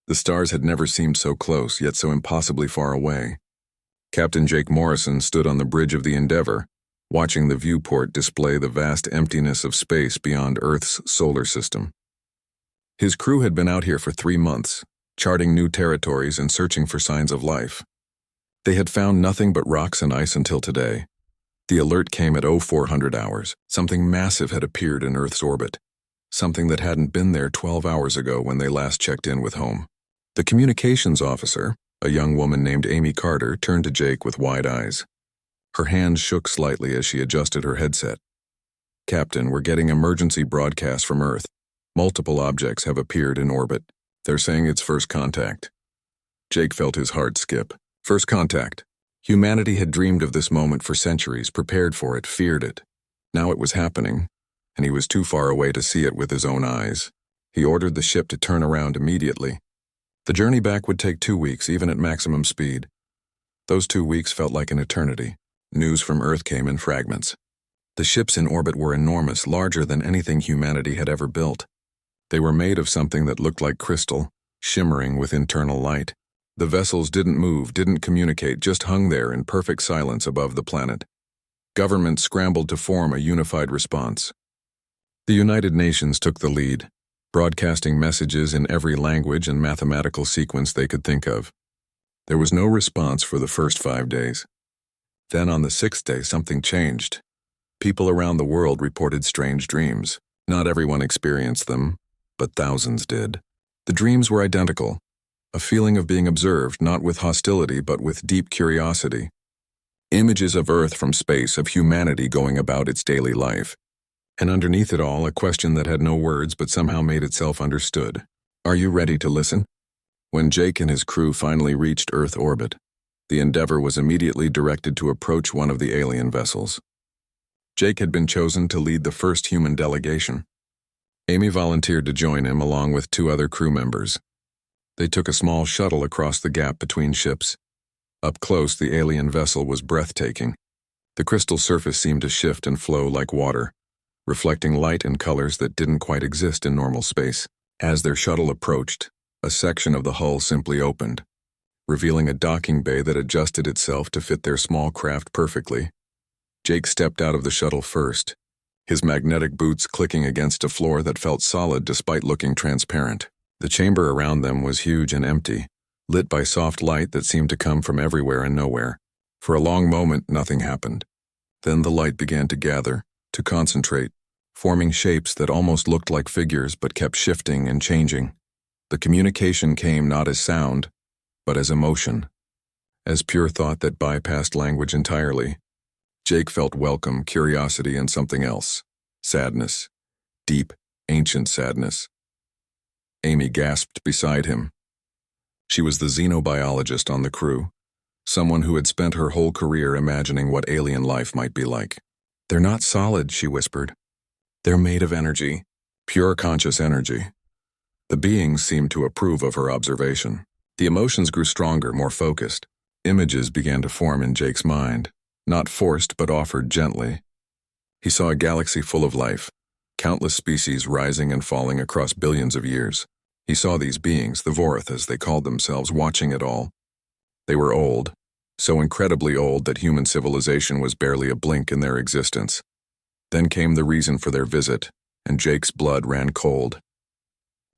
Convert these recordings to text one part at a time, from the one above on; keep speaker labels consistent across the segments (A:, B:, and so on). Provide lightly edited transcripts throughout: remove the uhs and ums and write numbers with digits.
A: The stars had never seemed so close, yet so impossibly far away. Captain Jake Morrison stood on the bridge of the Endeavour, watching the viewport display the vast emptiness of space beyond Earth's solar system. His crew had been out here for 3 months, charting new territories and searching for signs of life. They had found nothing but rocks and ice until today. The alert came at 0400 hours. Something massive had appeared in Earth's orbit, something that hadn't been there 12 hours ago when they last checked in with home. The communications officer, a young woman named Amy Carter, turned to Jake with wide eyes. Her hands shook slightly as she adjusted her headset. "Captain, we're getting emergency broadcasts from Earth. Multiple objects have appeared in orbit. They're saying it's first contact." Jake felt his heart skip. First contact. Humanity had dreamed of this moment for centuries, prepared for it, feared it. Now it was happening, and he was too far away to see it with his own eyes. He ordered the ship to turn around immediately. The journey back would take 2 weeks, even at maximum speed. Those 2 weeks felt like an eternity. News from Earth came in fragments. The ships in orbit were enormous, larger than anything humanity had ever built. They were made of something that looked like crystal, shimmering with internal light. The vessels didn't move, didn't communicate, just hung there in perfect silence above the planet. Governments scrambled to form a unified response. The United Nations took the lead, broadcasting messages in every language and mathematical sequence they could think of. There was no response for the first 5 days. Then on the 6th day, something changed. People around the world reported strange dreams. Not everyone experienced them, but thousands did. The dreams were identical, a feeling of being observed, not with hostility, but with deep curiosity. Images of Earth from space, of humanity going about its daily life. And underneath it all, a question that had no words but somehow made itself understood. Are you ready to listen? When Jake and his crew finally reached Earth orbit, the Endeavour was immediately directed to approach one of the alien vessels. Jake had been chosen to lead the first human delegation. Amy volunteered to join him along with 2 other crew members. They took a small shuttle across the gap between ships. Up close, the alien vessel was breathtaking. The crystal surface seemed to shift and flow like water, reflecting light and colors that didn't quite exist in normal space. As their shuttle approached, a section of the hull simply opened, revealing a docking bay that adjusted itself to fit their small craft perfectly. Jake stepped out of the shuttle first, his magnetic boots clicking against a floor that felt solid despite looking transparent. The chamber around them was huge and empty, lit by soft light that seemed to come from everywhere and nowhere. For a long moment, nothing happened. Then the light began to gather, to concentrate, forming shapes that almost looked like figures but kept shifting and changing. The communication came not as sound, but as emotion, as pure thought that bypassed language entirely. Jake felt welcome, curiosity, and something else. Sadness. Deep, ancient sadness. Amy gasped beside him. She was the xenobiologist on the crew, someone who had spent her whole career imagining what alien life might be like. "They're not solid," she whispered. "They're made of energy, pure conscious energy." The beings seemed to approve of her observation. The emotions grew stronger, more focused. Images began to form in Jake's mind, not forced but offered gently. He saw a galaxy full of life, countless species rising and falling across billions of years. He saw these beings, the Vorath as they called themselves, watching it all. They were old, so incredibly old that human civilization was barely a blink in their existence. Then came the reason for their visit, and Jake's blood ran cold.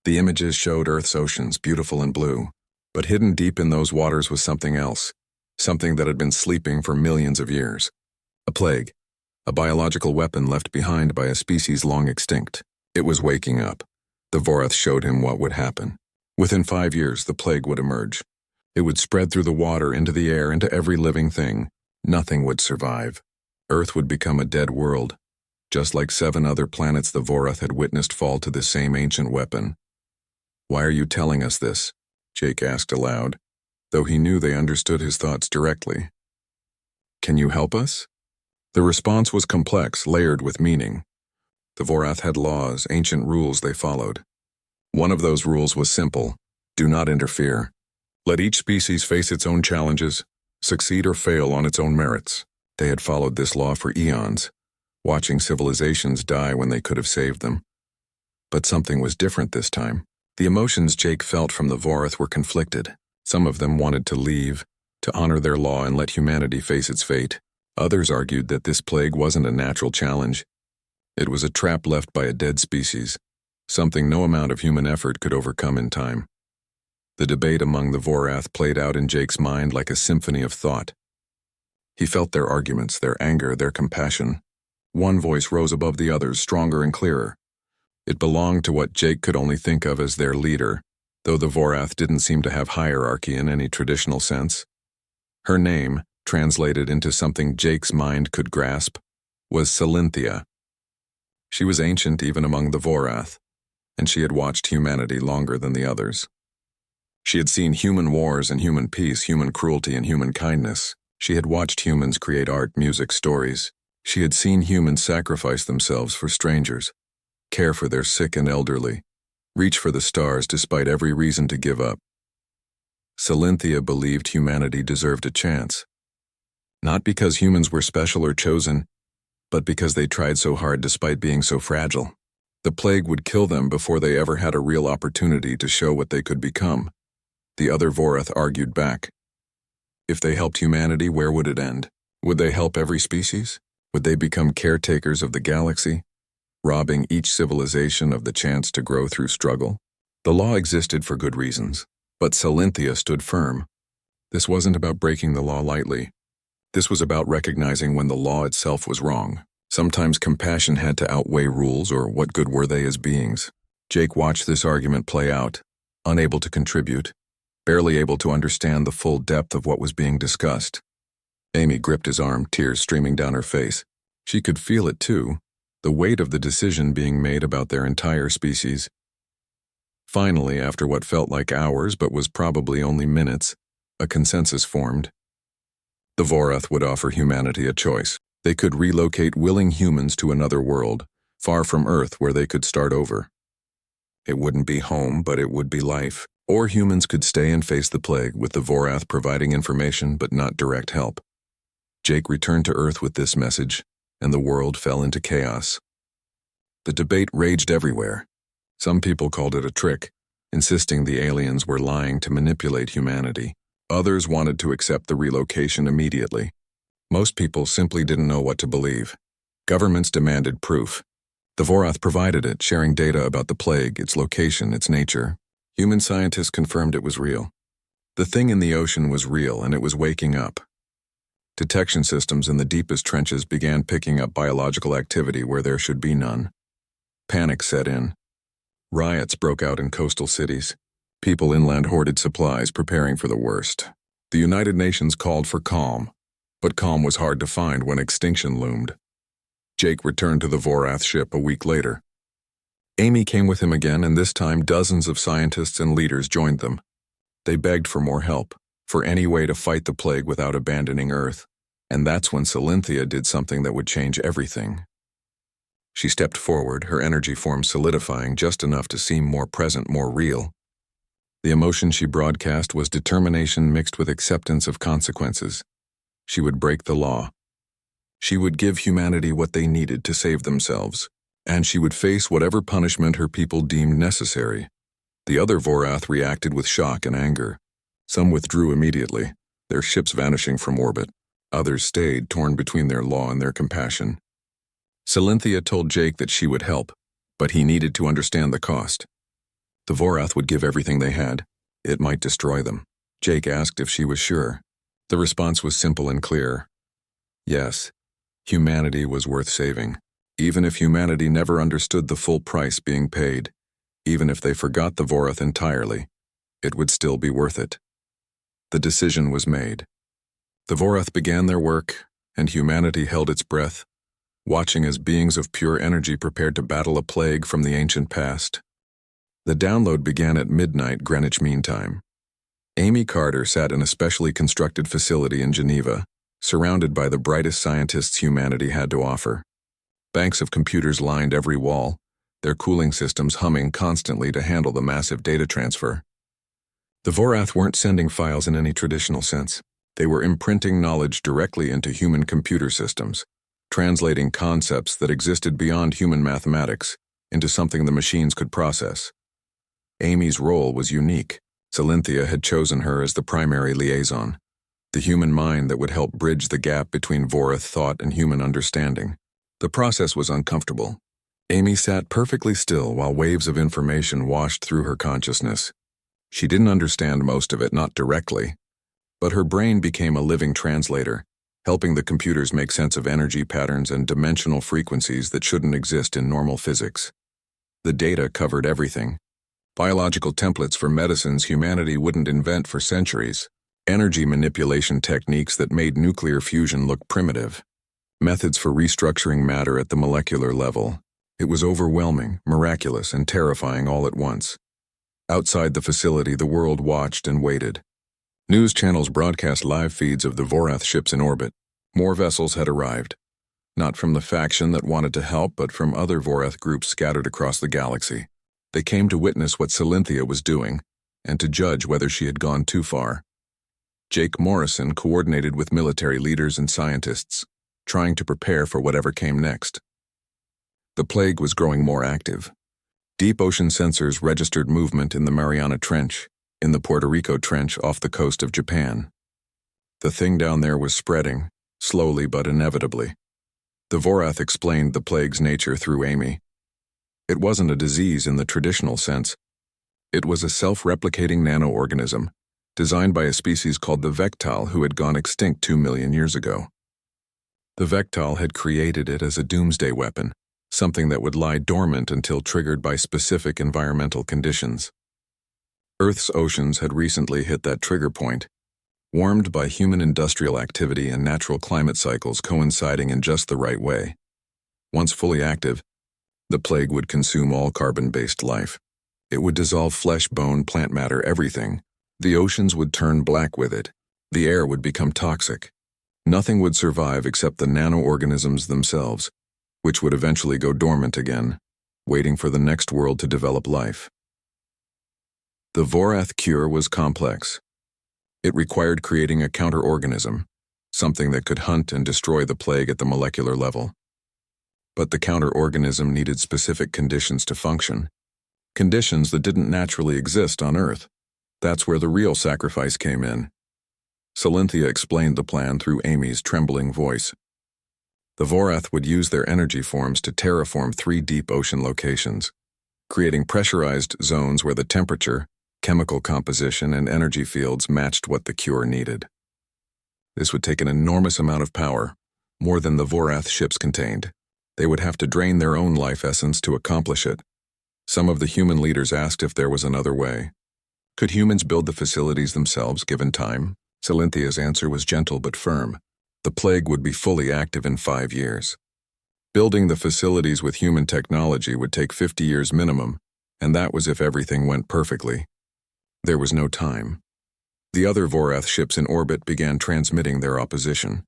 A: The images showed Earth's oceans, beautiful and blue, but hidden deep in those waters was something else, something that had been sleeping for millions of years. A plague, a biological weapon left behind by a species long extinct. It was waking up. The Vorath showed him what would happen. Within 5 years, the plague would emerge. It would spread through the water, into the air, into every living thing. Nothing would survive. Earth would become a dead world, just like 7 other planets the Vorath had witnessed fall to this same ancient weapon. "Why are you telling us this?" Jake asked aloud, though he knew they understood his thoughts directly. "Can you help us?" The response was complex, layered with meaning. The Vorath had laws, ancient rules they followed. One of those rules was simple: do not interfere. Let each species face its own challenges, succeed or fail on its own merits. They had followed this law for eons, watching civilizations die when they could have saved them. But something was different this time. The emotions Jake felt from the Vorath were conflicted. Some of them wanted to leave, to honor their law and let humanity face its fate. Others argued that this plague wasn't a natural challenge. It was a trap left by a dead species, something no amount of human effort could overcome in time. The debate among the Vorath played out in Jake's mind like a symphony of thought. He felt their arguments, their anger, their compassion. One voice rose above the others, stronger and clearer. It belonged to what Jake could only think of as their leader, though the Vorath didn't seem to have hierarchy in any traditional sense. Her name, translated into something Jake's mind could grasp, was Salinthia. She was ancient even among the Vorath, and she had watched humanity longer than the others. She had seen human wars and human peace, human cruelty and human kindness. She had watched humans create art, music, stories. She had seen humans sacrifice themselves for strangers, care for their sick and elderly, reach for the stars despite every reason to give up. Salinthia believed humanity deserved a chance. Not because humans were special or chosen, but because they tried so hard despite being so fragile. The plague would kill them before they ever had a real opportunity to show what they could become. The other Vorath argued back. If they helped humanity, where would it end? Would they help every species? Would they become caretakers of the galaxy, robbing each civilization of the chance to grow through struggle? The law existed for good reasons, but Salinthia stood firm. This wasn't about breaking the law lightly. This was about recognizing when the law itself was wrong. Sometimes compassion had to outweigh rules, or what good were they as beings? Jake watched this argument play out, unable to contribute, barely able to understand the full depth of what was being discussed. Amy gripped his arm, tears streaming down her face. She could feel it too, the weight of the decision being made about their entire species. Finally, after what felt like hours but was probably only minutes, a consensus formed. The Vorath would offer humanity a choice. They could relocate willing humans to another world, far from Earth where they could start over. It wouldn't be home, but it would be life. Or humans could stay and face the plague, with the Vorath providing information but not direct help. Jake returned to Earth with this message, and the world fell into chaos. The debate raged everywhere. Some people called it a trick, insisting the aliens were lying to manipulate humanity. Others wanted to accept the relocation immediately. Most people simply didn't know what to believe. Governments demanded proof. The Vorath provided it, sharing data about the plague, its location, its nature. Human scientists confirmed it was real. The thing in the ocean was real, and it was waking up. Detection systems in the deepest trenches began picking up biological activity where there should be none. Panic set in. Riots broke out in coastal cities. People inland hoarded supplies, preparing for the worst. The United Nations called for calm, but calm was hard to find when extinction loomed. Jake returned to the Vorath ship a week later. Amy came with him again, and this time dozens of scientists and leaders joined them. They begged for more help, for any way to fight the plague without abandoning Earth, and that's when Salinthia did something that would change everything. She stepped forward, her energy form solidifying just enough to seem more present, more real. The emotion she broadcast was determination mixed with acceptance of consequences. She would break the law. She would give humanity what they needed to save themselves, and she would face whatever punishment her people deemed necessary. The other Vorath reacted with shock and anger. Some withdrew immediately, their ships vanishing from orbit. Others stayed, torn between their law and their compassion. Salinthia told Jake that she would help, but he needed to understand the cost. The Vorath would give everything they had. It might destroy them. Jake asked if she was sure. The response was simple and clear. Yes, humanity was worth saving. Even if humanity never understood the full price being paid, even if they forgot the Vorath entirely, it would still be worth it. The decision was made. The Vorath began their work, and humanity held its breath, watching as beings of pure energy prepared to battle a plague from the ancient past. The download began at midnight Greenwich Mean Time. Amy Carter sat in a specially constructed facility in Geneva, surrounded by the brightest scientists humanity had to offer. Banks of computers lined every wall, their cooling systems humming constantly to handle the massive data transfer. The Vorath weren't sending files in any traditional sense. They were imprinting knowledge directly into human computer systems, translating concepts that existed beyond human mathematics into something the machines could process. Amy's role was unique. Cynthia had chosen her as the primary liaison, the human mind that would help bridge the gap between Vorath thought and human understanding. The process was uncomfortable. Amy sat perfectly still while waves of information washed through her consciousness. She didn't understand most of it, not directly, but her brain became a living translator, helping the computers make sense of energy patterns and dimensional frequencies that shouldn't exist in normal physics. The data covered everything. Biological templates for medicines humanity wouldn't invent for centuries. Energy manipulation techniques that made nuclear fusion look primitive. Methods for restructuring matter at the molecular level. It was overwhelming, miraculous, and terrifying all at once. Outside the facility, the world watched and waited. News channels broadcast live feeds of the Vorath ships in orbit. More vessels had arrived. Not from the faction that wanted to help, but from other Vorath groups scattered across the galaxy. They came to witness what Cynthia was doing, and to judge whether she had gone too far. Jake Morrison coordinated with military leaders and scientists, trying to prepare for whatever came next. The plague was growing more active. Deep ocean sensors registered movement in the Mariana Trench, in the Puerto Rico Trench off the coast of Japan. The thing down there was spreading, slowly but inevitably. The Vorath explained the plague's nature through Amy. It wasn't a disease in the traditional sense. It was a self-replicating nanoorganism, designed by a species called the Vectal who had gone extinct 2 million years ago. The Vectal had created it as a doomsday weapon, something that would lie dormant until triggered by specific environmental conditions. Earth's oceans had recently hit that trigger point, warmed by human industrial activity and natural climate cycles coinciding in just the right way. Once fully active, the plague would consume all carbon-based life. It would dissolve flesh, bone, plant matter, everything. The oceans would turn black with it. The air would become toxic. Nothing would survive except the nanoorganisms themselves, which would eventually go dormant again, waiting for the next world to develop life. The Vorath cure was complex. It required creating a counter-organism, something that could hunt and destroy the plague at the molecular level. But the counter-organism needed specific conditions to function, conditions that didn't naturally exist on Earth. That's where the real sacrifice came in. Cynthia explained the plan through Amy's trembling voice. The Vorath would use their energy forms to terraform 3 deep ocean locations, creating pressurized zones where the temperature, chemical composition, and energy fields matched what the cure needed. This would take an enormous amount of power, more than the Vorath ships contained. They would have to drain their own life essence to accomplish it. Some of the human leaders asked if there was another way. Could humans build the facilities themselves given time? Cynthia's answer was gentle but firm. The plague would be fully active in 5 years. Building the facilities with human technology would take 50 years minimum, and that was if everything went perfectly. There was no time. The other Vorath ships in orbit began transmitting their opposition.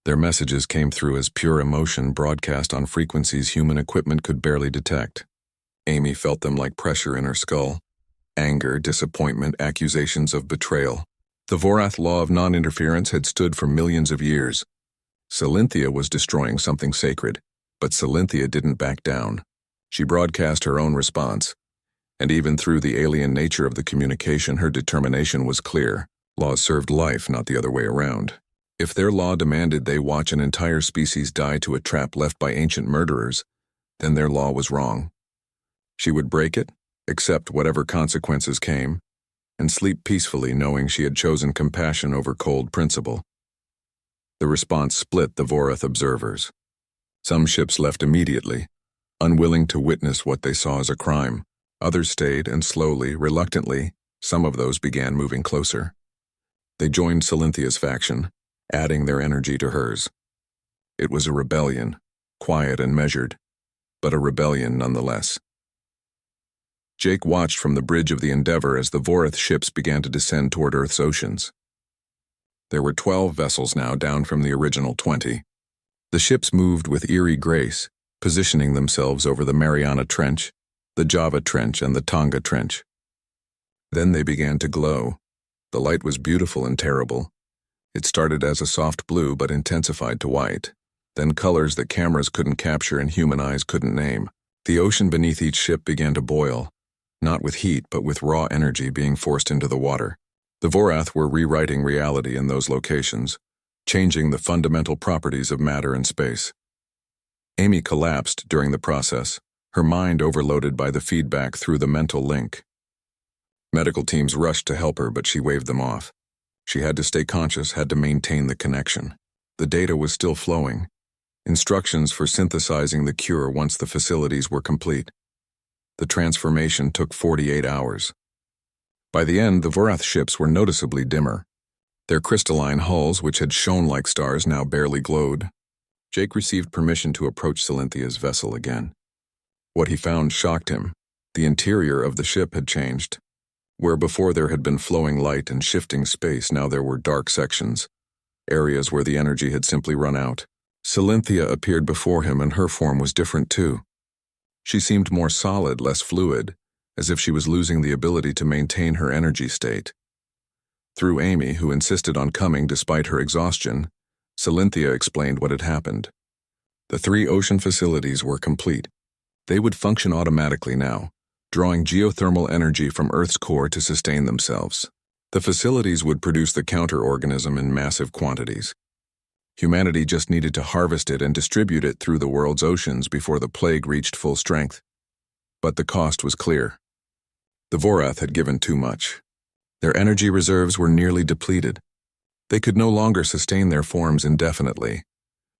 A: Their messages came through as pure emotion broadcast on frequencies human equipment could barely detect. Amy felt them like pressure in her skull. Anger, disappointment, accusations of betrayal. The Vorath law of non-interference had stood for millions of years. Cynthia was destroying something sacred, but Cynthia didn't back down. She broadcast her own response. And even through the alien nature of the communication, her determination was clear. Laws served life, not the other way around. If their law demanded they watch an entire species die to a trap left by ancient murderers, then their law was wrong. She would break it, accept whatever consequences came, and sleep peacefully knowing she had chosen compassion over cold principle. The response split the Vorath observers. Some ships left immediately, unwilling to witness what they saw as a crime. Others stayed, and slowly, reluctantly, some of those began moving closer. They joined Cynthia's faction, adding their energy to hers. It was a rebellion, quiet and measured, but a rebellion nonetheless. Jake watched from the bridge of the Endeavor as the Vorath ships began to descend toward Earth's oceans. There were 12 vessels now, down from the original 20. The ships moved with eerie grace, positioning themselves over the Mariana Trench, the Java Trench, and the Tonga Trench. Then they began to glow. The light was beautiful and terrible. It started as a soft blue but intensified to white, then colors that cameras couldn't capture and human eyes couldn't name. The ocean beneath each ship began to boil, not with heat but with raw energy being forced into the water. The Vorath were rewriting reality in those locations, changing the fundamental properties of matter and space. Amy collapsed during the process, her mind overloaded by the feedback through the mental link. Medical teams rushed to help her, but she waved them off. She had to stay conscious, had to maintain the connection. The data was still flowing. Instructions for synthesizing the cure once the facilities were complete. The transformation took 48 hours. By the end, the Vorath ships were noticeably dimmer. Their crystalline hulls, which had shone like stars, now barely glowed. Jake received permission to approach Cylinthia's vessel again. What he found shocked him. The interior of the ship had changed. Where before there had been flowing light and shifting space, now there were dark sections, areas where the energy had simply run out. Cylynthia appeared before him, and her form was different too. She seemed more solid, less fluid, as if she was losing the ability to maintain her energy state. Through Amy, who insisted on coming despite her exhaustion, Cylynthia explained what had happened. The 3 ocean facilities were complete. They would function automatically now, drawing geothermal energy from Earth's core to sustain themselves. The facilities would produce the counter-organism in massive quantities. Humanity just needed to harvest it and distribute it through the world's oceans before the plague reached full strength. But the cost was clear. The Vorath had given too much. Their energy reserves were nearly depleted. They could no longer sustain their forms indefinitely.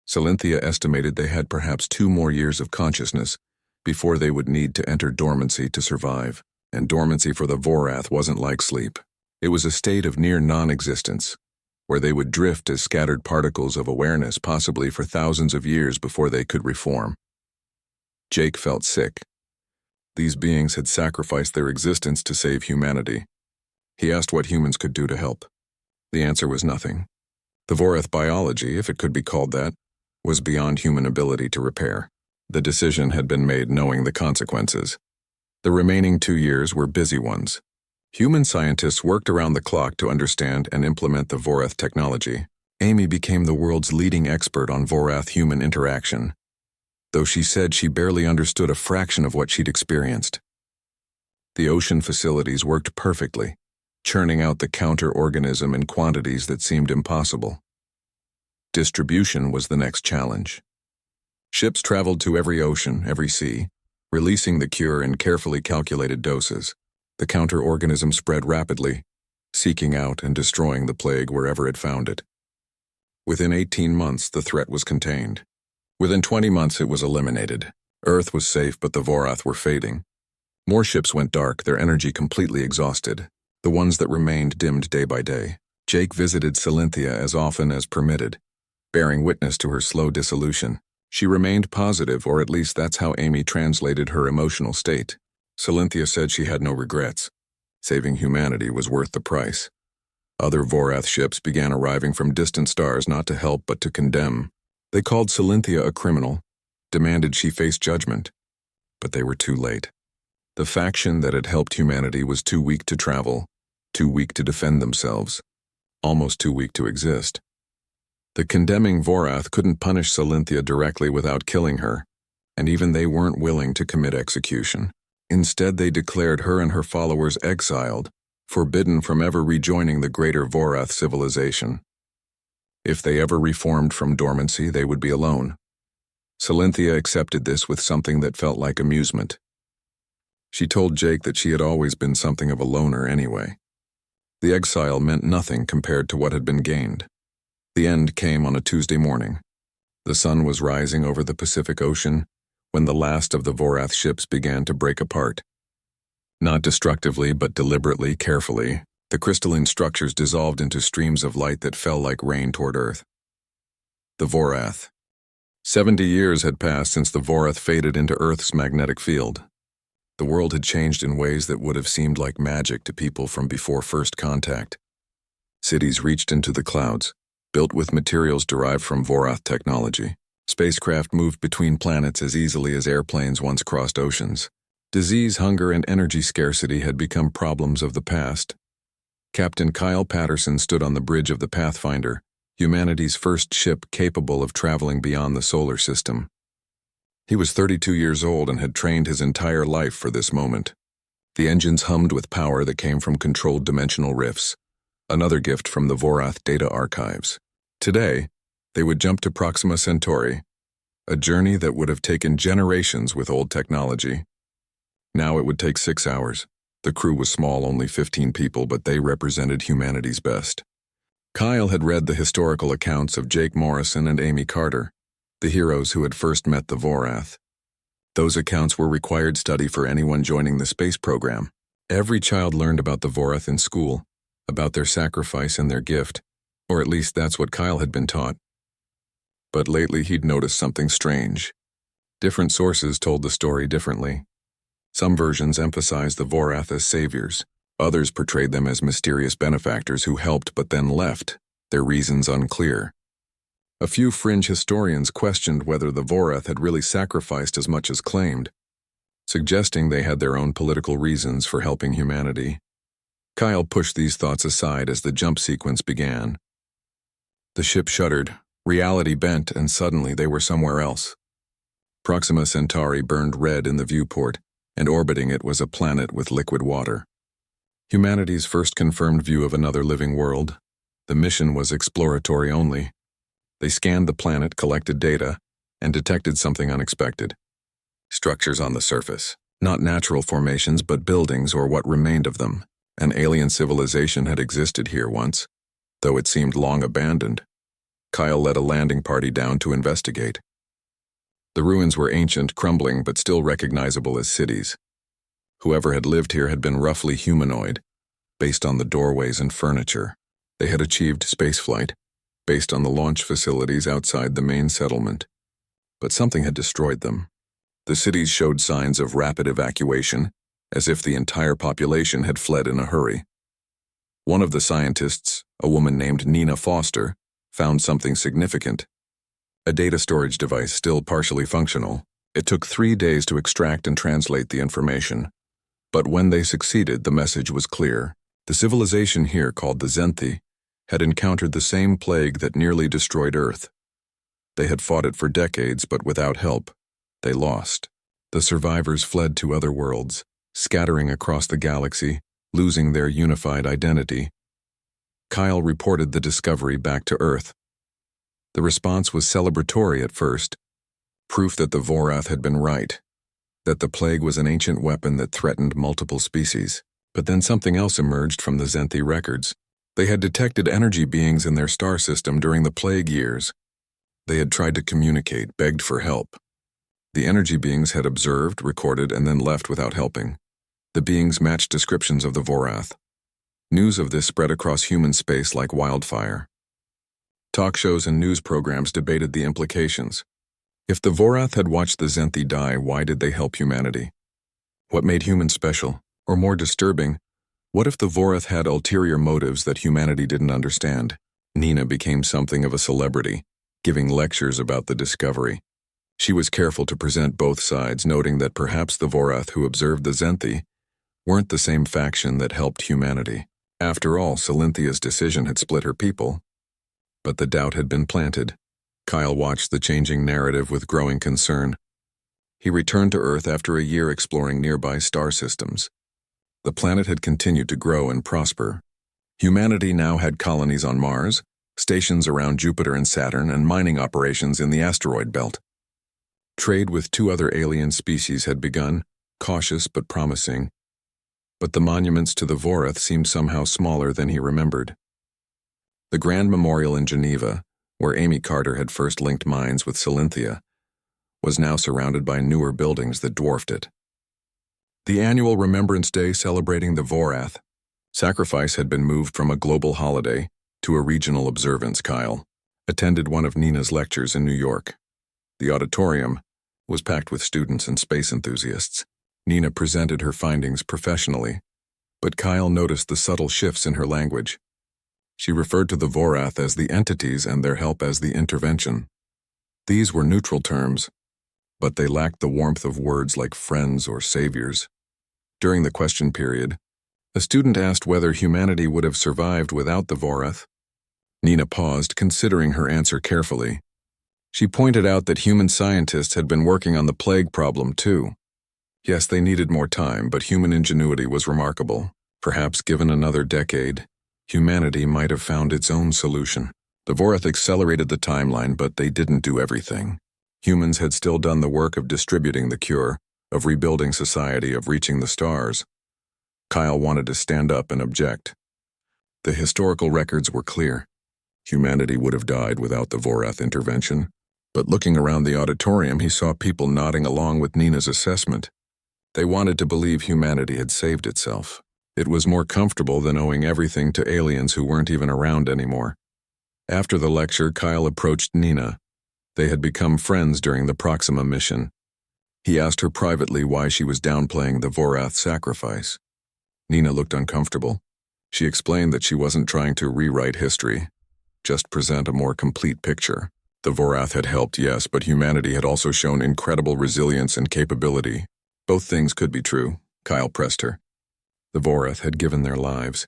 A: Cylynthia estimated they had perhaps 2 more years of consciousness before they would need to enter dormancy to survive. And dormancy for the Vorath wasn't like sleep. It was a state of near non-existence, where they would drift as scattered particles of awareness, possibly for thousands of years before they could reform. Jake felt sick. These beings had sacrificed their existence to save humanity. He asked what humans could do to help. The answer was nothing. The Vorath biology, if it could be called that, was beyond human ability to repair. The decision had been made knowing the consequences. The remaining 2 years were busy ones. Human scientists worked around the clock to understand and implement the Vorath technology. Amy became the world's leading expert on Vorath-human interaction, though she said she barely understood a fraction of what she'd experienced. The ocean facilities worked perfectly, churning out the counter-organism in quantities that seemed impossible. Distribution was the next challenge. Ships traveled to every ocean, every sea, releasing the cure in carefully calculated doses. The counter-organism spread rapidly, seeking out and destroying the plague wherever it found it. Within 18 months, the threat was contained. Within 20 months, it was eliminated. Earth was safe, but the Vorath were fading. More ships went dark, their energy completely exhausted. The ones that remained dimmed day by day. Jake visited Cylynthia as often as permitted, bearing witness to her slow dissolution. She remained positive, or at least that's how Amy translated her emotional state. Cylynthia said she had no regrets. Saving humanity was worth the price. Other Vorath ships began arriving from distant stars, not to help but to condemn. They called Cylynthia a criminal, demanded she face judgment. But they were too late. The faction that had helped humanity was too weak to travel, too weak to defend themselves, almost too weak to exist. The condemning Vorath couldn't punish Cylynthia directly without killing her, and even they weren't willing to commit execution. Instead, they declared her and her followers exiled, forbidden from ever rejoining the greater Vorath civilization. If they ever reformed from dormancy, they would be alone. Cylynthia accepted this with something that felt like amusement. She told Jake that she had always been something of a loner anyway. The exile meant nothing compared to what had been gained. The end came on a Tuesday morning. The sun was rising over the Pacific Ocean when the last of the Vorath ships began to break apart. Not destructively, but deliberately, carefully, the crystalline structures dissolved into streams of light that fell like rain toward Earth. The Vorath. 70 years had passed since the Vorath faded into Earth's magnetic field. The world had changed in ways that would have seemed like magic to people from before first contact. Cities reached into the clouds, built with materials derived from Vorath technology. Spacecraft moved between planets as easily as airplanes once crossed oceans. Disease, hunger, and energy scarcity had become problems of the past. Captain Kyle Patterson stood on the bridge of the Pathfinder, humanity's first ship capable of traveling beyond the solar system. He was 32 years old and had trained his entire life for this moment. The engines hummed with power that came from controlled dimensional rifts, another gift from the Vorath data archives. Today, they would jump to Proxima Centauri, a journey that would have taken generations with old technology. Now it would take 6 hours. The crew was small, only 15 people, but they represented humanity's best. Kyle had read the historical accounts of Jake Morrison and Amy Carter, the heroes who had first met the Vorath. Those accounts were required study for anyone joining the space program. Every child learned about the Vorath in school, about their sacrifice and their gift, or at least that's what Kyle had been taught. But lately he'd noticed something strange. Different sources told the story differently. Some versions emphasized the Vorath as saviors. Others portrayed them as mysterious benefactors who helped but then left, their reasons unclear. A few fringe historians questioned whether the Vorath had really sacrificed as much as claimed, suggesting they had their own political reasons for helping humanity. Kyle pushed these thoughts aside as the jump sequence began. The ship shuddered, reality bent, and suddenly they were somewhere else. Proxima Centauri burned red in the viewport, and orbiting it was a planet with liquid water. Humanity's first confirmed view of another living world. The mission was exploratory only. They scanned the planet, collected data, and detected something unexpected. Structures on the surface. Not natural formations, but buildings or what remained of them. An alien civilization had existed here once, though it seemed long abandoned. Kyle led a landing party down to investigate. The ruins were ancient, crumbling, but still recognizable as cities. Whoever had lived here had been roughly humanoid, based on the doorways and furniture. They had achieved spaceflight, based on the launch facilities outside the main settlement. But something had destroyed them. The cities showed signs of rapid evacuation, as if the entire population had fled in a hurry. One of the scientists, a woman named Nina Foster, found something significant. A data storage device still partially functional. It took 3 days to extract and translate the information. But when they succeeded, the message was clear. The civilization here, called the Zenthi, had encountered the same plague that nearly destroyed Earth. They had fought it for decades, but without help. They lost. The survivors fled to other worlds, scattering across the galaxy, losing their unified identity. Kyle reported the discovery back to Earth. The response was celebratory at first, proof that the Vorath had been right, that the plague was an ancient weapon that threatened multiple species. But then something else emerged from the Zenthi records. They had detected energy beings in their star system during the plague years. They had tried to communicate, begged for help. The energy beings had observed, recorded, and then left without helping. The beings matched descriptions of the Vorath. News of this spread across human space like wildfire. Talk shows and news programs debated the implications. If the Vorath had watched the Zenthi die, why did they help humanity? What made humans special? Or more disturbing, what if the Vorath had ulterior motives that humanity didn't understand? Nina became something of a celebrity, giving lectures about the discovery. She was careful to present both sides, noting that perhaps the Vorath who observed the Zenthi weren't the same faction that helped humanity. After all, Celinthia's decision had split her people. But the doubt had been planted. Kyle watched the changing narrative with growing concern. He returned to Earth after a year exploring nearby star systems. The planet had continued to grow and prosper. Humanity now had colonies on Mars, stations around Jupiter and Saturn, and mining operations in the asteroid belt. Trade with 2 other alien species had begun, cautious but promising. But the monuments to the Vorath seemed somehow smaller than he remembered. The Grand Memorial in Geneva, where Amy Carter had first linked minds with Celinthia, was now surrounded by newer buildings that dwarfed it. The annual Remembrance Day celebrating the Vorath sacrifice had been moved from a global holiday to a regional observance. Kyle attended one of Nina's lectures in New York. The auditorium was packed with students and space enthusiasts. Nina presented her findings professionally, but Kyle noticed the subtle shifts in her language. She referred to the Vorath as the entities and their help as the intervention. These were neutral terms, but they lacked the warmth of words like friends or saviors. During the question period, a student asked whether humanity would have survived without the Vorath. Nina paused, considering her answer carefully. She pointed out that human scientists had been working on the plague problem too. Yes, they needed more time, but human ingenuity was remarkable. Perhaps given another decade, humanity might have found its own solution. The Vorath accelerated the timeline, but they didn't do everything. Humans had still done the work of distributing the cure, of rebuilding society, of reaching the stars. Kyle wanted to stand up and object. The historical records were clear. Humanity would have died without the Vorath intervention. But looking around the auditorium, he saw people nodding along with Nina's assessment. They wanted to believe humanity had saved itself. It was more comfortable than owing everything to aliens who weren't even around anymore. After the lecture, Kyle approached Nina. They had become friends during the Proxima mission. He asked her privately why she was downplaying the Vorath sacrifice. Nina looked uncomfortable. She explained that she wasn't trying to rewrite history, just present a more complete picture. The Vorath had helped, yes, but humanity had also shown incredible resilience and capability. Both things could be true, Kyle pressed her. The Vorath had given their lives.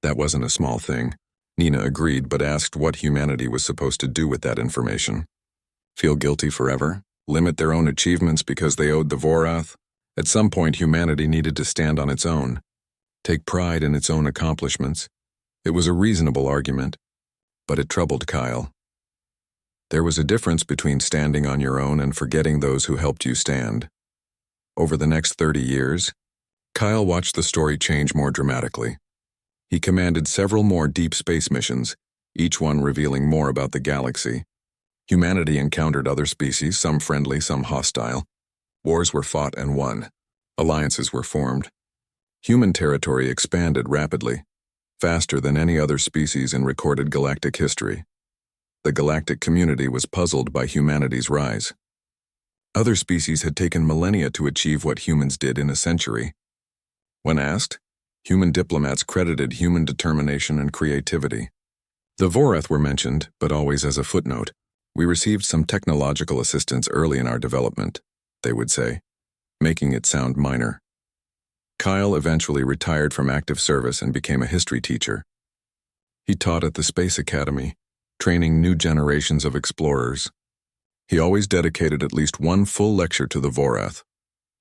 A: That wasn't a small thing. Nina agreed, but asked what humanity was supposed to do with that information. Feel guilty forever? Limit their own achievements because they owed the Vorath? At some point, humanity needed to stand on its own. Take pride in its own accomplishments. It was a reasonable argument, but it troubled Kyle. There was a difference between standing on your own and forgetting those who helped you stand. Over the next 30 years, Kyle watched the story change more dramatically. He commanded several more deep space missions, each one revealing more about the galaxy. Humanity encountered other species, some friendly, some hostile. Wars were fought and won. Alliances were formed. Human territory expanded rapidly, faster than any other species in recorded galactic history. The galactic community was puzzled by humanity's rise. Other species had taken millennia to achieve what humans did in a century. When asked, human diplomats credited human determination and creativity. The Vorath were mentioned, but always as a footnote. We received some technological assistance early in our development, they would say, making it sound minor. Kyle eventually retired from active service and became a history teacher. He taught at the Space Academy, training new generations of explorers. He always dedicated at least one full lecture to the Vorath,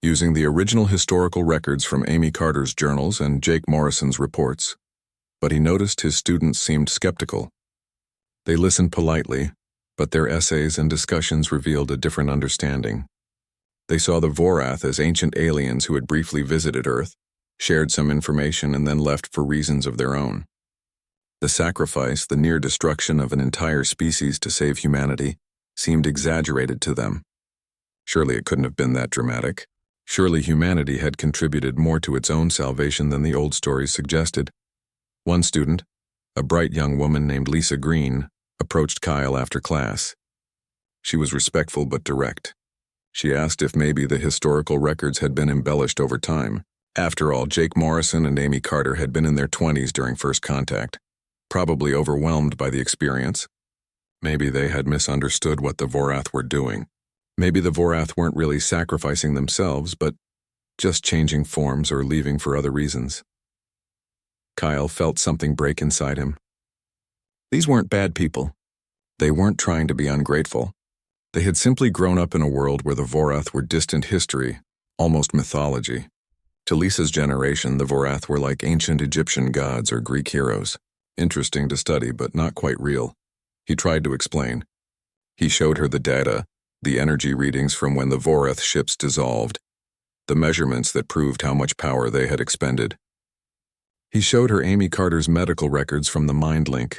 A: using the original historical records from Amy Carter's journals and Jake Morrison's reports. But he noticed his students seemed skeptical. They listened politely, but their essays and discussions revealed a different understanding. They saw the Vorath as ancient aliens who had briefly visited Earth, shared some information, and then left for reasons of their own. The sacrifice, the near destruction of an entire species to save humanity, seemed exaggerated to them. Surely it couldn't have been that dramatic. Surely humanity had contributed more to its own salvation than the old stories suggested. One student, a bright young woman named Lisa Green, approached Kyle after class. She was respectful but direct. She asked if maybe the historical records had been embellished over time. After all, Jake Morrison and Amy Carter had been in their 20s during first contact, probably overwhelmed by the experience. Maybe they had misunderstood what the Vorath were doing. Maybe the Vorath weren't really sacrificing themselves, but just changing forms or leaving for other reasons. Kyle felt something break inside him. These weren't bad people. They weren't trying to be ungrateful. They had simply grown up in a world where the Vorath were distant history, almost mythology. To Lisa's generation, the Vorath were like ancient Egyptian gods or Greek heroes. Interesting to study, but not quite real. He tried to explain. He showed her the data, the energy readings from when the Vorath ships dissolved, the measurements that proved how much power they had expended. He showed her Amy Carter's medical records from the mind link,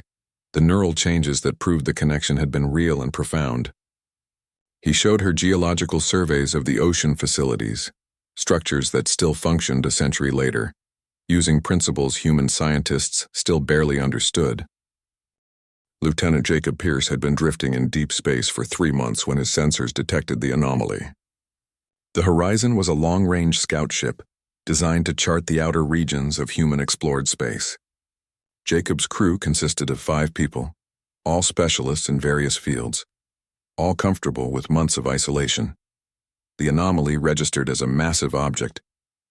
A: the neural changes that proved the connection had been real and profound. He showed her geological surveys of the ocean facilities, structures that still functioned a century later, using principles human scientists still barely understood. Lieutenant Jacob Pierce had been drifting in deep space for 3 months when his sensors detected the anomaly. The Horizon was a long-range scout ship designed to chart the outer regions of human-explored space. Jacob's crew consisted of 5 people, all specialists in various fields, all comfortable with months of isolation. The anomaly registered as a massive object,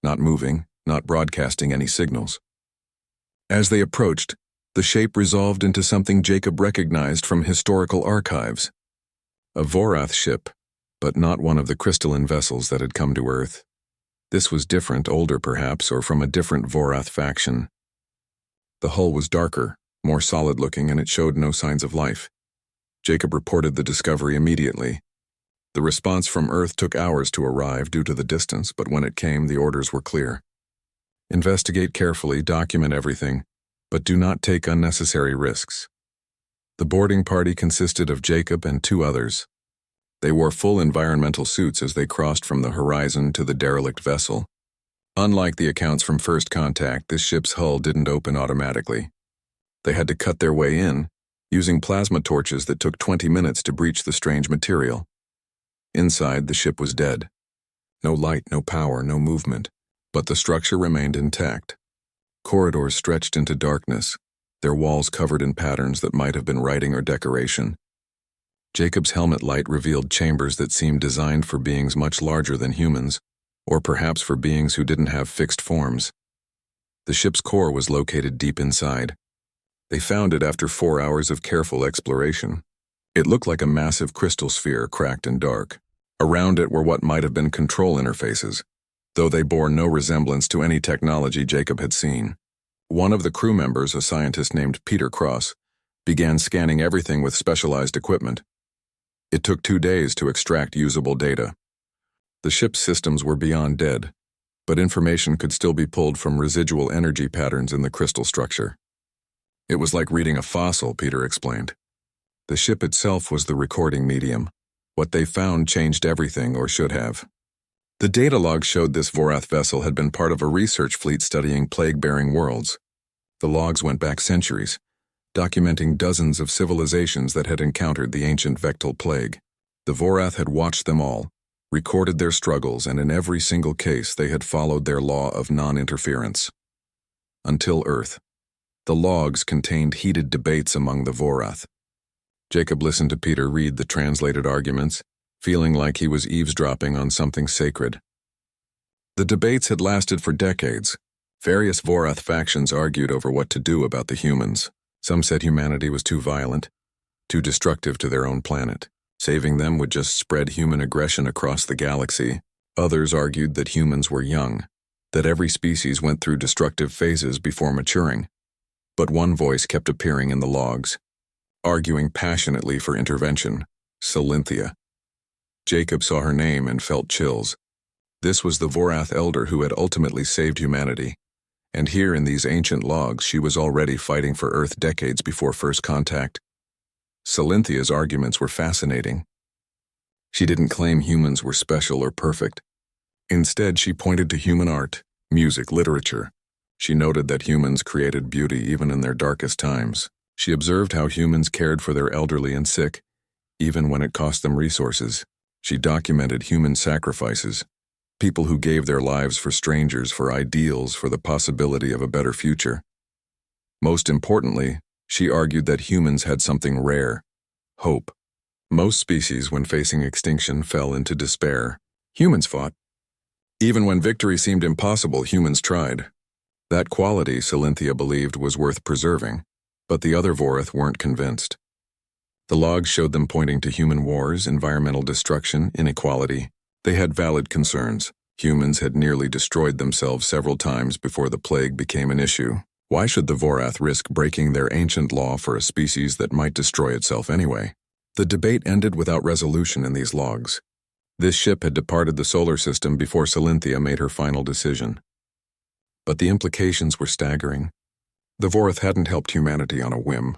A: not moving, not broadcasting any signals. As they approached, the shape resolved into something Jacob recognized from historical archives. A Vorath ship, but not one of the crystalline vessels that had come to Earth. This was different, older perhaps, or from a different Vorath faction. The hull was darker, more solid-looking, and it showed no signs of life. Jacob reported the discovery immediately. The response from Earth took hours to arrive due to the distance, but when it came, the orders were clear. Investigate carefully, document everything, but do not take unnecessary risks. The boarding party consisted of Jacob and 2 others. They wore full environmental suits as they crossed from the horizon to the derelict vessel. Unlike the accounts from first contact, this ship's hull didn't open automatically. They had to cut their way in, using plasma torches that took 20 minutes to breach the strange material. Inside, the ship was dead. No light, no power, no movement, but the structure remained intact. Corridors stretched into darkness, their walls covered in patterns that might have been writing or decoration. Jacob's helmet light revealed chambers that seemed designed for beings much larger than humans, or perhaps for beings who didn't have fixed forms. The ship's core was located deep inside. They found it after 4 hours of careful exploration. It looked like a massive crystal sphere, cracked and dark. Around it were what might have been control interfaces, though they bore no resemblance to any technology Jacob had seen. One of the crew members, a scientist named Peter Cross, began scanning everything with specialized equipment. It took 2 days to extract usable data. The ship's systems were beyond dead, but information could still be pulled from residual energy patterns in the crystal structure. It was like reading a fossil, Peter explained. The ship itself was the recording medium. What they found changed everything, or should have. The data log showed this Vorath vessel had been part of a research fleet studying plague-bearing worlds. The logs went back centuries, documenting dozens of civilizations that had encountered the ancient Vectal plague. The Vorath had watched them all, recorded their struggles, and in every single case they had followed their law of non-interference. Until Earth. The logs contained heated debates among the Vorath. Jacob listened to Peter read the translated arguments, feeling like he was eavesdropping on something sacred. The debates had lasted for decades. Various Vorath factions argued over what to do about the humans. Some said humanity was too violent, too destructive to their own planet. Saving them would just spread human aggression across the galaxy. Others argued that humans were young, that every species went through destructive phases before maturing. But one voice kept appearing in the logs, arguing passionately for intervention: Salinthia. Jacob saw her name and felt chills. This was the Vorath elder who had ultimately saved humanity. And here in these ancient logs, she was already fighting for Earth decades before first contact. Salinthia's arguments were fascinating. She didn't claim humans were special or perfect. Instead, she pointed to human art, music, literature. She noted that humans created beauty even in their darkest times. She observed how humans cared for their elderly and sick, even when it cost them resources. She documented human sacrifices, people who gave their lives for strangers, for ideals, for the possibility of a better future. Most importantly, she argued that humans had something rare: hope. Most species, when facing extinction, fell into despair. Humans fought. Even when victory seemed impossible, humans tried. That quality, Salinthia believed, was worth preserving, but the other Vorath weren't convinced. The logs showed them pointing to human wars, environmental destruction, inequality. They had valid concerns. Humans had nearly destroyed themselves several times before the plague became an issue. Why should the Vorath risk breaking their ancient law for a species that might destroy itself anyway? The debate ended without resolution in these logs. This ship had departed the solar system before Salinthia made her final decision. But the implications were staggering. The Vorath hadn't helped humanity on a whim.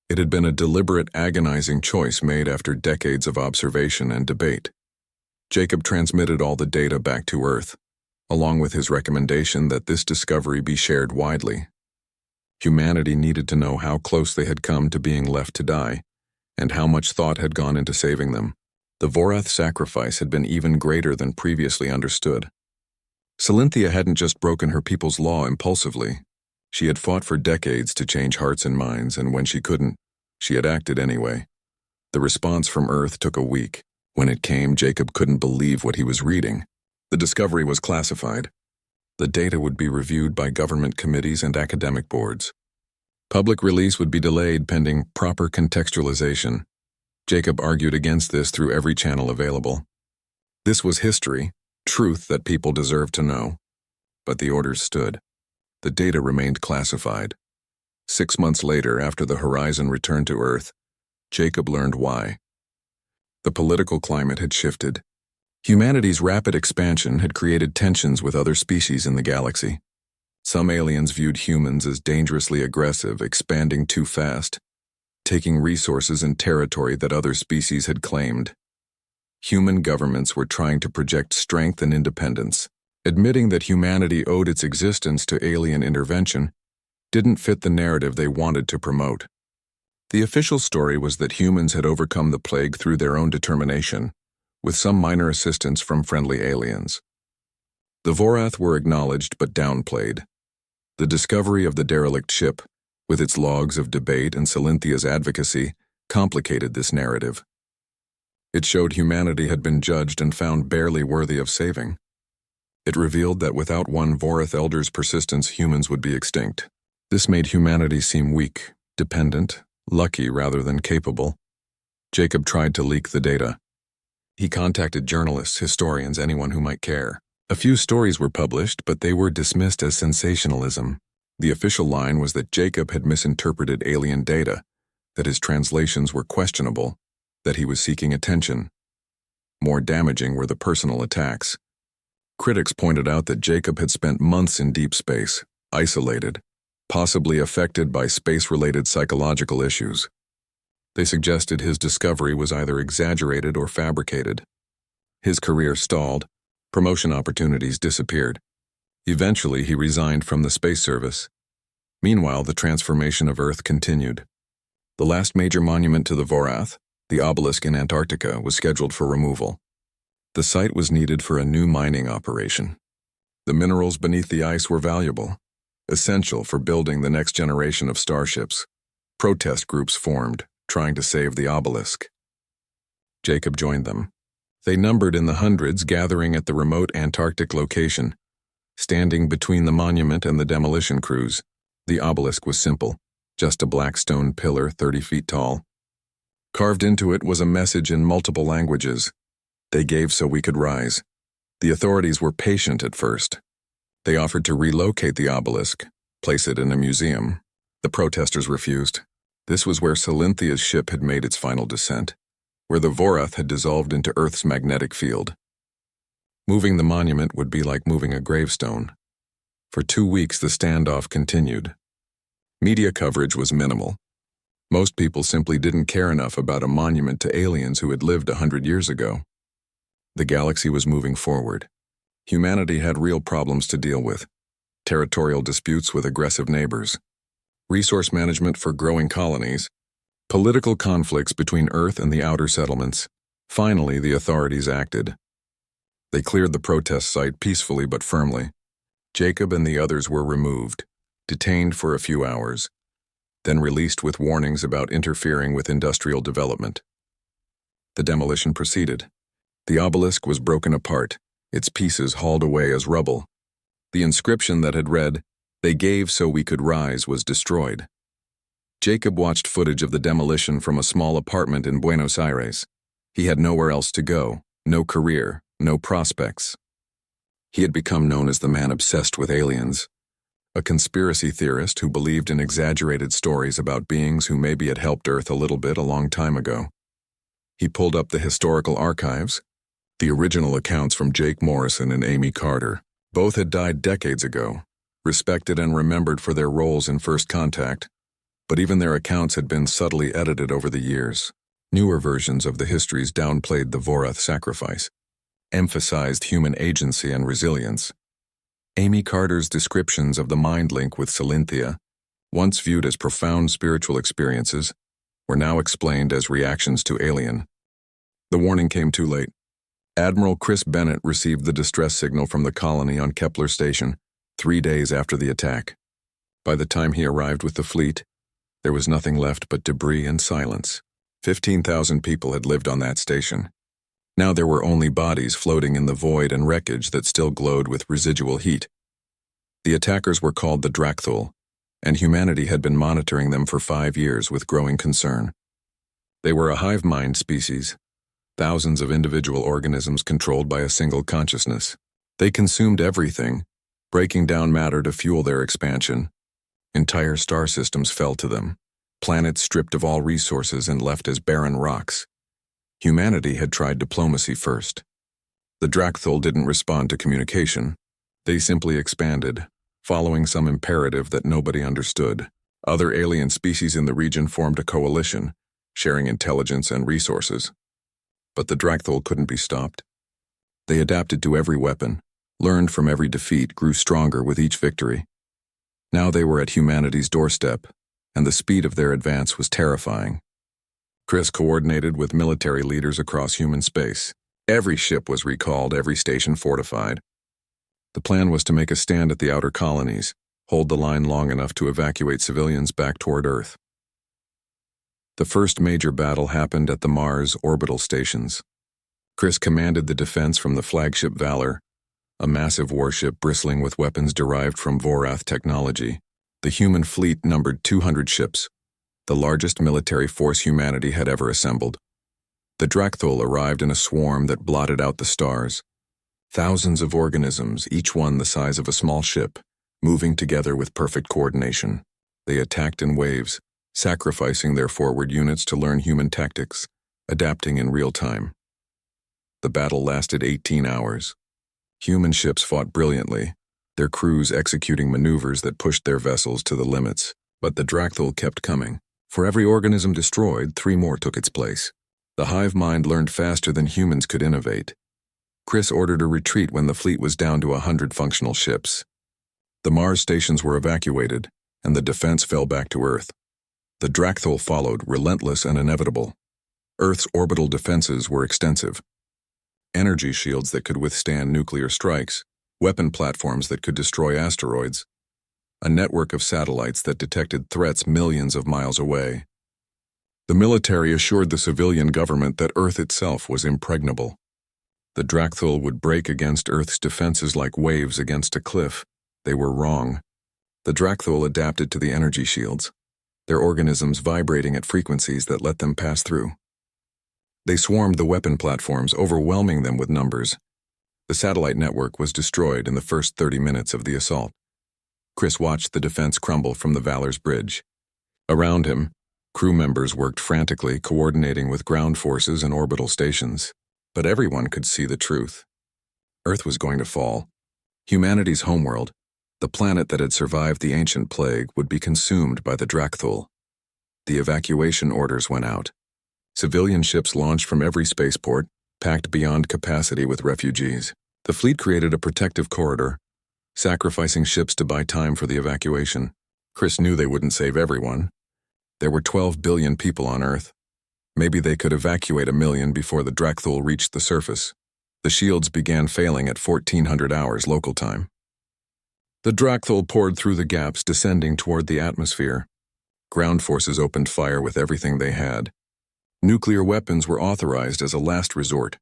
A: It had been a deliberate, agonizing choice made after decades of observation and debate. Jacob transmitted all the data back to Earth, along with his recommendation that this discovery be shared widely. Humanity needed to know how close they had come to being left to die, and how much thought had gone into saving them. The Vorath sacrifice had been even greater than previously understood. Salinthia hadn't just broken her people's law impulsively. She had fought for decades to change hearts and minds, and when she couldn't, she had acted anyway. The response from Earth took a week. When it came, Jacob couldn't believe what he was reading. The discovery was classified. The data would be reviewed by government committees and academic boards. Public release would be delayed pending proper contextualization. Jacob argued against this through every channel available. This was history, truth that people deserve to know. But the orders stood. The data remained classified. 6 months later, after the Horizon returned to Earth, Jacob learned why. The political climate had shifted. Humanity's rapid expansion had created tensions with other species in the galaxy. Some aliens viewed humans as dangerously aggressive, expanding too fast, taking resources and territory that other species had claimed. Human governments were trying to project strength and independence. Admitting that humanity owed its existence to alien intervention didn't fit the narrative they wanted to promote. The official story was that humans had overcome the plague through their own determination, with some minor assistance from friendly aliens. The Vorath were acknowledged but downplayed. The discovery of the derelict ship, with its logs of debate and Silinthia's advocacy, complicated this narrative. It showed humanity had been judged and found barely worthy of saving. It revealed that without one Vorath elder's persistence, humans would be extinct. This made humanity seem weak, dependent, lucky rather than capable. Jacob tried to leak the data. He contacted journalists, historians, anyone who might care. A few stories were published, but they were dismissed as sensationalism. The official line was that Jacob had misinterpreted alien data, that his translations were questionable, that he was seeking attention. More damaging were the personal attacks. Critics pointed out that Jacob had spent months in deep space, isolated, possibly affected by space-related psychological issues. They suggested his discovery was either exaggerated or fabricated. His career stalled. Promotion opportunities disappeared. Eventually, he resigned from the space service. Meanwhile, the transformation of Earth continued. The last major monument to the Vorath, the obelisk in Antarctica, was scheduled for removal. The site was needed for a new mining operation. The minerals beneath the ice were valuable, essential for building the next generation of starships. Protest groups formed, trying to save the obelisk. Jacob joined them. They numbered in the hundreds, gathering at the remote Antarctic location. Standing between the monument and the demolition crews, the obelisk was simple, just a black stone pillar 30 feet tall. Carved into it was a message in multiple languages. They gave so we could rise. The authorities were patient at first. They offered to relocate the obelisk, place it in a museum. The protesters refused. This was where Silinthia's ship had made its final descent, where the Vorath had dissolved into Earth's magnetic field. Moving the monument would be like moving a gravestone. For 2 weeks, the standoff continued. Media coverage was minimal. Most people simply didn't care enough about a monument to aliens who had lived 100 years ago. The galaxy was moving forward. Humanity had real problems to deal with: territorial disputes with aggressive neighbors, resource management for growing colonies, political conflicts between Earth and the outer settlements. Finally, the authorities acted. They cleared the protest site peacefully but firmly. Jacob and the others were removed, detained for a few hours, then released with warnings about interfering with industrial development. The demolition proceeded. The obelisk was broken apart, its pieces hauled away as rubble. The inscription that had read, "They gave so we could rise," was destroyed. Jacob watched footage of the demolition from a small apartment in Buenos Aires. He had nowhere else to go, no career, no prospects. He had become known as the man obsessed with aliens, a conspiracy theorist who believed in exaggerated stories about beings who maybe had helped Earth a little bit a long time ago. He pulled up the historical archives, the original accounts from Jake Morrison and Amy Carter. Both had died decades ago, respected and remembered for their roles in First Contact, but even their accounts had been subtly edited over the years. Newer versions of the histories downplayed the Vorath sacrifice, emphasized human agency and resilience. Amy Carter's descriptions of the mind link with Silinthia, once viewed as profound spiritual experiences, were now explained as reactions to alien. The warning came too late. Admiral Chris Bennett received the distress signal from the colony on Kepler Station 3 days after the attack. By the time he arrived with the fleet, there was nothing left but debris and silence. 15,000 people had lived on that station. Now there were only bodies floating in the void and wreckage that still glowed with residual heat. The attackers were called the Drakthul, and humanity had been monitoring them for 5 years with growing concern. They were a hive mind species, thousands of individual organisms controlled by a single consciousness. They consumed everything, breaking down matter to fuel their expansion. Entire star systems fell to them, planets stripped of all resources and left as barren rocks. Humanity had tried diplomacy first. The Drakthul didn't respond to communication. They simply expanded, following some imperative that nobody understood. Other alien species in the region formed a coalition, sharing intelligence and resources. But the Drakthul couldn't be stopped. They adapted to every weapon, learned from every defeat, grew stronger with each victory. Now they were at humanity's doorstep, and the speed of their advance was terrifying. Chris coordinated with military leaders across human space. Every ship was recalled, every station fortified. The plan was to make a stand at the outer colonies, hold the line long enough to evacuate civilians back toward Earth. The first major battle happened at the Mars orbital stations. Chris commanded the defense from the flagship Valor, a massive warship bristling with weapons derived from Vorath technology. The human fleet numbered 200 ships, the largest military force humanity had ever assembled. The Drakthul arrived in a swarm that blotted out the stars. Thousands of organisms, each one the size of a small ship, moving together with perfect coordination. They attacked in waves, sacrificing their forward units to learn human tactics, adapting in real time. The battle lasted 18 hours. Human ships fought brilliantly, their crews executing maneuvers that pushed their vessels to the limits. But the Drakthul kept coming. For every organism destroyed, 3 more took its place. The hive mind learned faster than humans could innovate. Chris ordered a retreat when the fleet was down to 100 functional ships. The Mars stations were evacuated, and the defense fell back to Earth. The Drakthul followed, relentless and inevitable. Earth's orbital defenses were extensive. Energy shields that could withstand nuclear strikes, weapon platforms that could destroy asteroids, a network of satellites that detected threats millions of miles away. The military assured the civilian government that Earth itself was impregnable. The Drakthul would break against Earth's defenses like waves against a cliff. They were wrong. The Drakthul adapted to the energy shields, their organisms vibrating at frequencies that let them pass through. They swarmed the weapon platforms, overwhelming them with numbers. The satellite network was destroyed in the first 30 minutes of the assault. Chris watched the defense crumble from the Valor's bridge. Around him, crew members worked frantically, coordinating with ground forces and orbital stations. But everyone could see the truth. Earth was going to fall. Humanity's homeworld, the planet that had survived the ancient plague, would be consumed by the Drakthul. The evacuation orders went out. Civilian ships launched from every spaceport, packed beyond capacity with refugees. The fleet created a protective corridor, sacrificing ships to buy time for the evacuation. Chris knew they wouldn't save everyone. There were 12 billion people on Earth. Maybe they could evacuate 1 million before the Drakthul reached the surface. The shields began failing at 1400 hours local time. The Drakthul poured through the gaps, descending toward the atmosphere. Ground forces opened fire with everything they had. Nuclear weapons were authorized as a last resort.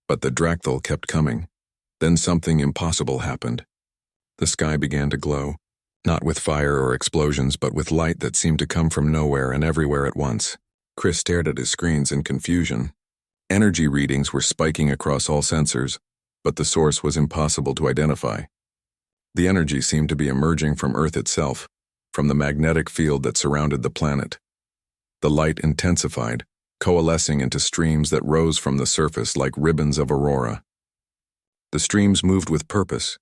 A: But the Drakthul kept coming. Then something impossible happened. The sky began to glow, not with fire or explosions, but with light that seemed to come from nowhere and everywhere at once. Chris stared at his screens in confusion. Energy readings were spiking across all sensors, but the source was impossible to identify. The energy seemed to be emerging from Earth itself, from the magnetic field that surrounded the planet. The light intensified, coalescing into streams that rose from the surface like ribbons of aurora. The streams moved with purpose,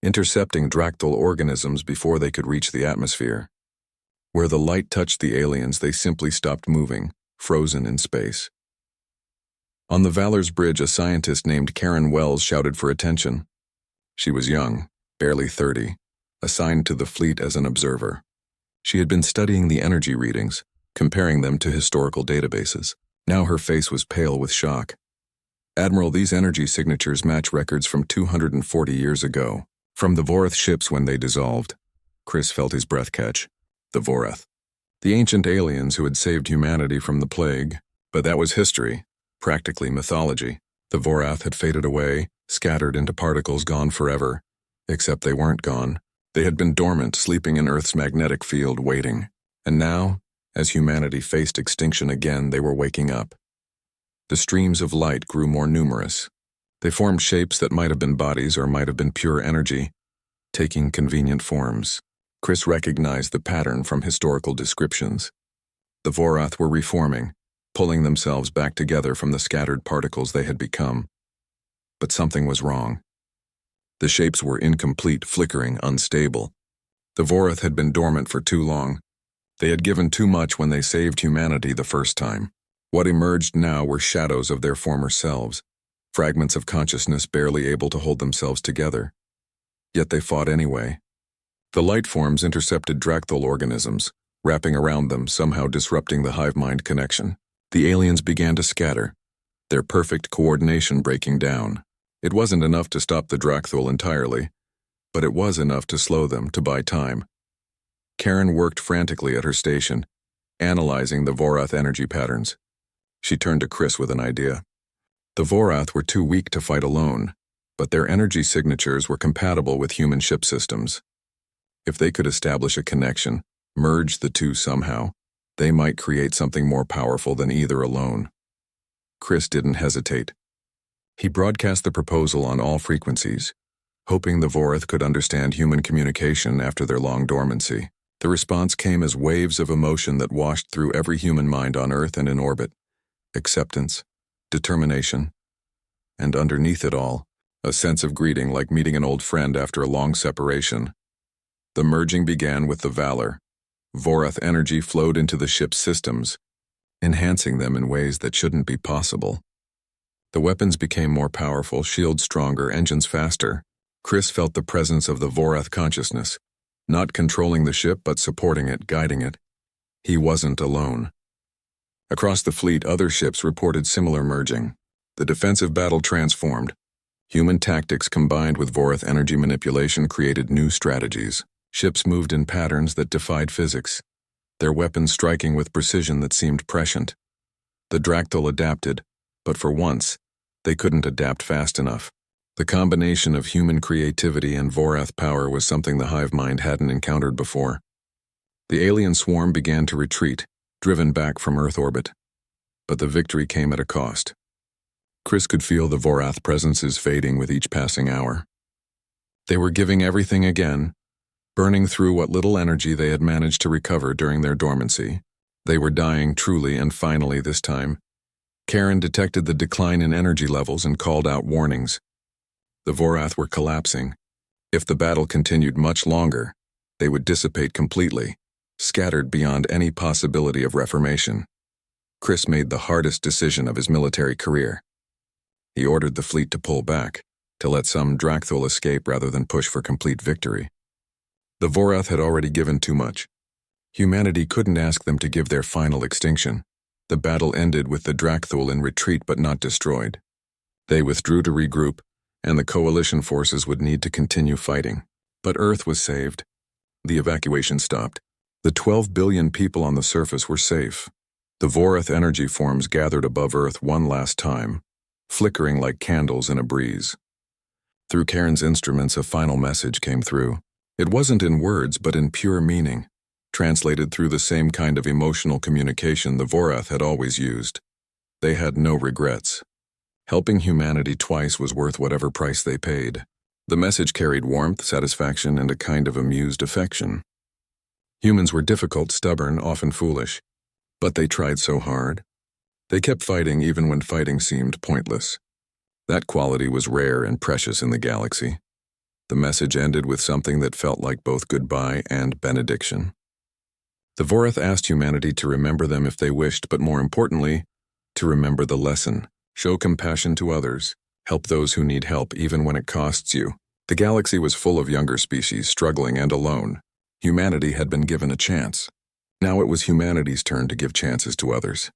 A: intercepting Drakthul organisms before they could reach the atmosphere. Where the light touched the aliens, they simply stopped moving, frozen in space. On the Valor's bridge, a scientist named Karen Wells shouted for attention. She was young, barely 30, assigned to the fleet as an observer. She had been studying the energy readings, comparing them to historical databases. Now her face was pale with shock. "Admiral, these energy signatures match records from 240 years ago, from the Vorath ships when they dissolved." Chris felt his breath catch. The Vorath. The ancient aliens who had saved humanity from the plague. But that was history, practically mythology. The Vorath had faded away, scattered into particles, gone forever. Except they weren't gone. They had been dormant, sleeping in Earth's magnetic field, waiting. And now, as humanity faced extinction again, they were waking up. The streams of light grew more numerous. They formed shapes that might have been bodies or might have been pure energy, taking convenient forms. Chris recognized the pattern from historical descriptions. The Vorath were reforming, pulling themselves back together from the scattered particles they had become. But something was wrong. The shapes were incomplete, flickering, unstable. The Vorath had been dormant for too long. They had given too much when they saved humanity the first time. What emerged now were shadows of their former selves, fragments of consciousness barely able to hold themselves together. Yet they fought anyway. The light forms intercepted Dractyl organisms, wrapping around them, somehow disrupting the hive-mind connection. The aliens began to scatter, their perfect coordination breaking down. It wasn't enough to stop the Dractyl entirely, but it was enough to slow them, to buy time. Karen worked frantically at her station, analyzing the Vorath energy patterns. She turned to Chris with an idea. The Vorath were too weak to fight alone, but their energy signatures were compatible with human ship systems. If they could establish a connection, merge the two somehow, they might create something more powerful than either alone. Chris didn't hesitate. He broadcast the proposal on all frequencies, hoping the Vorath could understand human communication after their long dormancy. The response came as waves of emotion that washed through every human mind on Earth and in orbit. Acceptance, determination, and underneath it all, a sense of greeting like meeting an old friend after a long separation. The merging began with the Valor. Vorath energy flowed into the ship's systems, enhancing them in ways that shouldn't be possible. The weapons became more powerful, shields stronger, engines faster. Chris felt the presence of the Vorath consciousness, not controlling the ship but supporting it, guiding it. He wasn't alone. Across the fleet, other ships reported similar merging. The defensive battle transformed. Human tactics combined with Vorath energy manipulation created new strategies. Ships moved in patterns that defied physics, their weapons striking with precision that seemed prescient. The Dractyl adapted, but for once, they couldn't adapt fast enough. The combination of human creativity and Vorath power was something the hive mind hadn't encountered before. The alien swarm began to retreat, driven back from Earth orbit. But the victory came at a cost. Chris could feel the Vorath presences fading with each passing hour. They were giving everything again, burning through what little energy they had managed to recover during their dormancy. They were dying truly, and finally this time, Karen detected the decline in energy levels and called out warnings. The Vorath were collapsing. If the battle continued much longer, they would dissipate completely, scattered beyond any possibility of reformation. Chris made the hardest decision of his military career. He ordered the fleet to pull back, to let some Dractyl escape rather than push for complete victory. The Vorath had already given too much. Humanity couldn't ask them to give their final extinction. The battle ended with the Dractyl in retreat but not destroyed. They withdrew to regroup, and the coalition forces would need to continue fighting. But Earth was saved. The evacuation stopped. The 12 billion people on the surface were safe. The Vorath energy forms gathered above Earth one last time, flickering like candles in a breeze. Through Karen's instruments, a final message came through. It wasn't in words, but in pure meaning, translated through the same kind of emotional communication the Vorath had always used. They had no regrets. Helping humanity twice was worth whatever price they paid. The message carried warmth, satisfaction, and a kind of amused affection. Humans were difficult, stubborn, often foolish, but they tried so hard. They kept fighting even when fighting seemed pointless. That quality was rare and precious in the galaxy. The message ended with something that felt like both goodbye and benediction. The Vorath asked humanity to remember them if they wished, but more importantly, to remember the lesson. Show compassion to others. Help those who need help even when it costs you. The galaxy was full of younger species, struggling and alone. Humanity had been given a chance. Now it was humanity's turn to give chances to others.